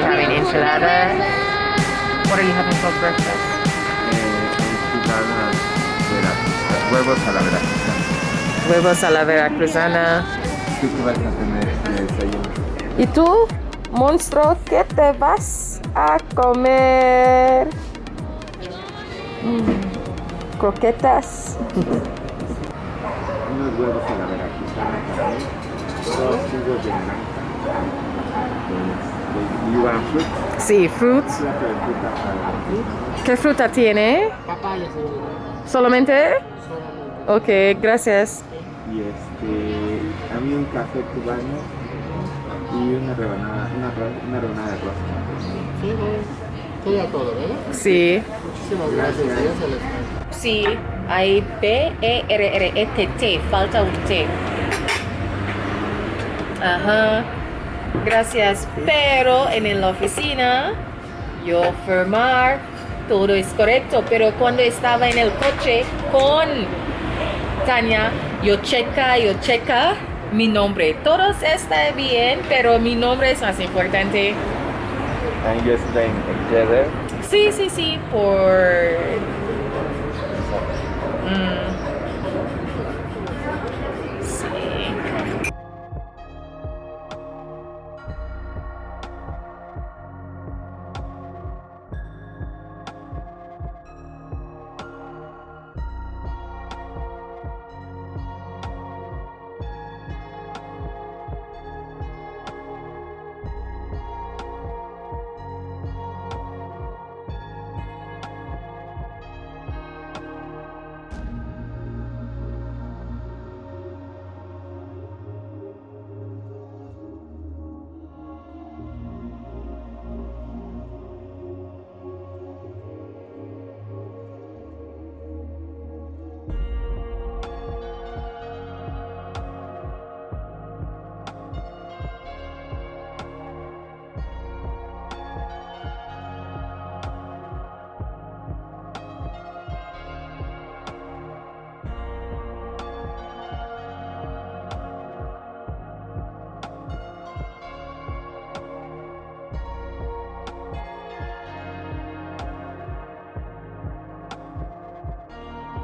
having enchilada. What are you having for breakfast? Enchiladas veracruzanas. Huevos a la veracruzana. Huevos a la veracruzana. ¿Tú qué vas a tener de desayuno? ¿Y tú, monstruo, qué te vas a comer? Croquetas. Unos huevos a la veracruzana para mí. Dos jugos de naranja. You want fruit? Sí, fruits. Plato de fruta para ¿Qué fruta tiene? Papaya, señorita. ¿Solamente? Solamente. Ok, gracias. y a mí un café cubano y una rebanada de arroz. Sí, queda todo, ¿verdad? Sí. Muchísimas gracias. Ya se les... Sí, hay B-E-R-R-E-T-T, falta un T. Ajá, gracias. Pero en la oficina, yo firmar, todo es correcto. Pero cuando estaba en el coche con Tania, yo checa mi nombre. Todo está bien, pero mi nombre es más importante. And you stay together. Sí, por... Sí.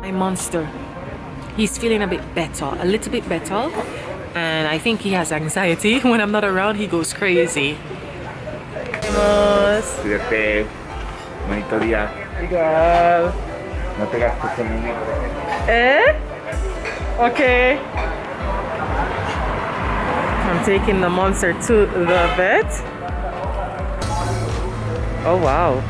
My monster, he's feeling a little bit better, and I think he has anxiety. When I'm not around, he goes crazy. Vamos. Cuídate. Bonito día. Igual. No te gastes el dinero. Okay. I'm taking the monster to the vet. Oh wow.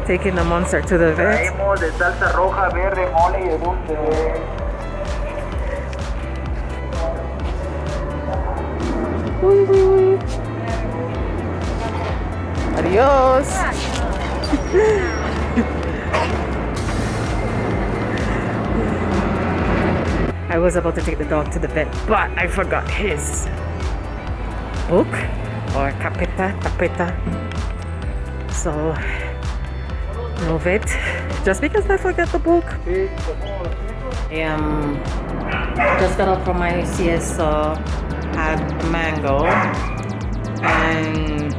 Taking the monster to the vet. Traemos de salsa roja, verde, mole y de dulce. Uy. Adiós. I was about to take the dog to the vet, but I forgot his book or tapeta. So, no vet, just because I forgot the book. Just got out from my siesta, had mango, and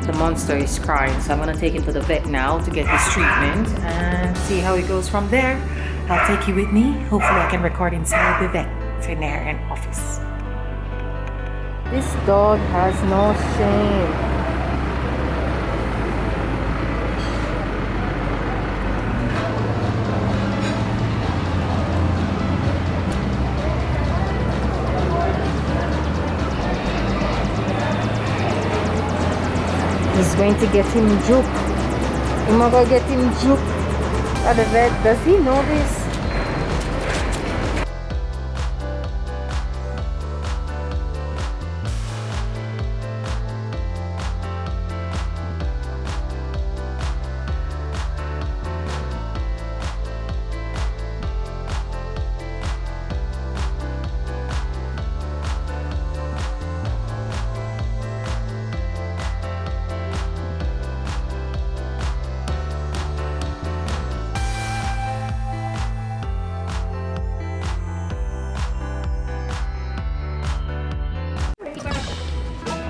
the monster is crying. So I'm gonna take him to the vet now to get his treatment and see how it goes from there. I'll take you with me. Hopefully I can record inside the veterinarian office. This dog has no shame. He's going to get him juke. I'm gonna go get him juke at the vet. Does he know this?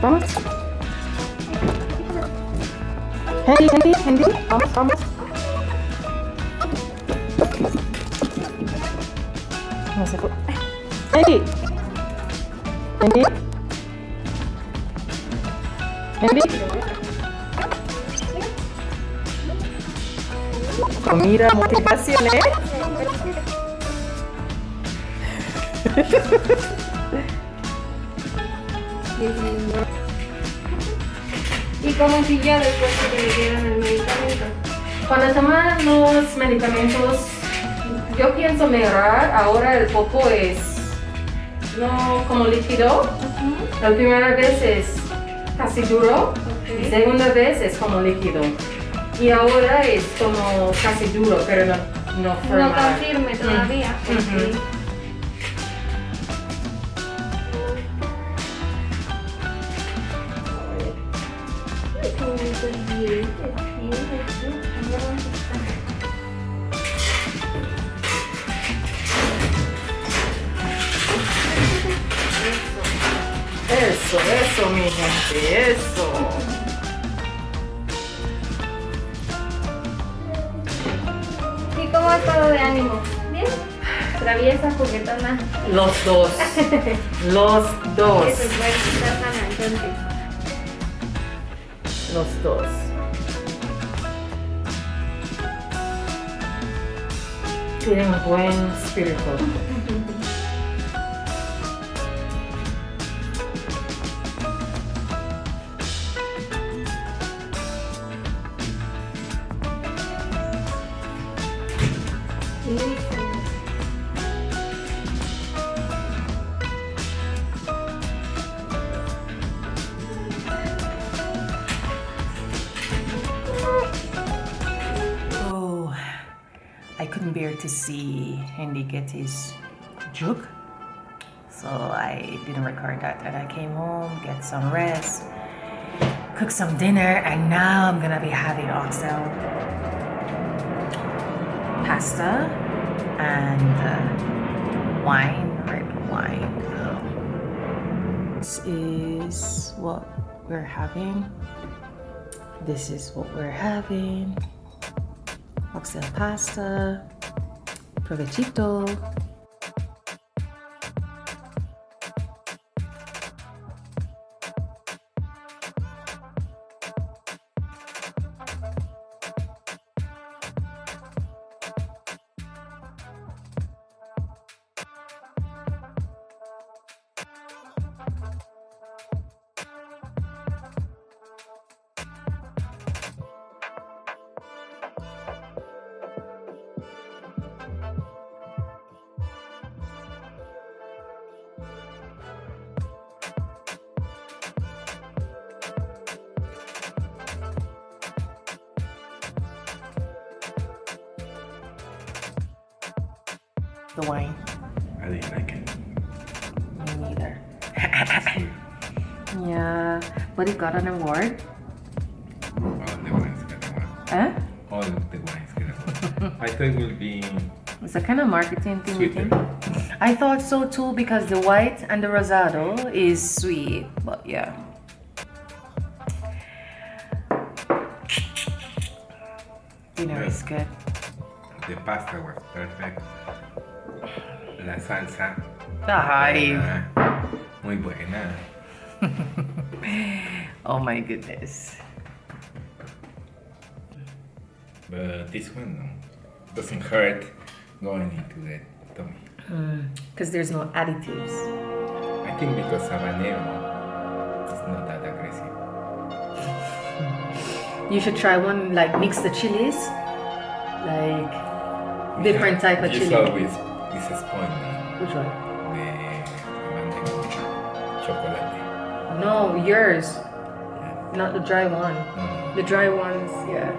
Vamos. Hendy. Vamos. No se puede. Hendy. Comida, motivación, ¿eh? ¿Y cómo siguió después de que le dieron el medicamento? Cuando toman los medicamentos, yo pienso mejorar. Ahora el poco es no como líquido. La primera vez es casi duro. Y segunda vez es como líquido. Y ahora es como casi duro, pero no firme. No confirme todavía. Ujú. Ok. Eso, mi gente, eso. ¿Y cómo ha estado de ánimo? ¿Bien? Traviesa, juguetona. Los dos. Los dos. Eso es bueno, está sana entonces. Los dos. Tienen un buen espíritu. Oh, I couldn't bear to see Hendy get his jug, so I didn't record that. And I came home, get some rest, cook some dinner, and now I'm gonna be having oxtail pasta and wine, red wine. This is what we're having. This is what we're having. Oxtail pasta, provechito. The wine. I didn't like it. Me neither. Yeah, but it got an award. All the wines got one. Huh? All the wines got one. I thought it would be It's a kind of marketing thing, you sweeter. think? I thought so too because the white and the rosado is sweet, but yeah. Dinner is good. The pasta was perfect. La salsa. Ay. buena, muy buena. Oh my goodness. But this one doesn't hurt going into the tummy. Because there's no additives. I think because habanero is not that aggressive. You should try one, like mix the chilies, like different type of You chili. saw with this spoon, Which one? the habanero chocolate. No, yours, Yeah. not the dry one. No, The dry ones, yeah.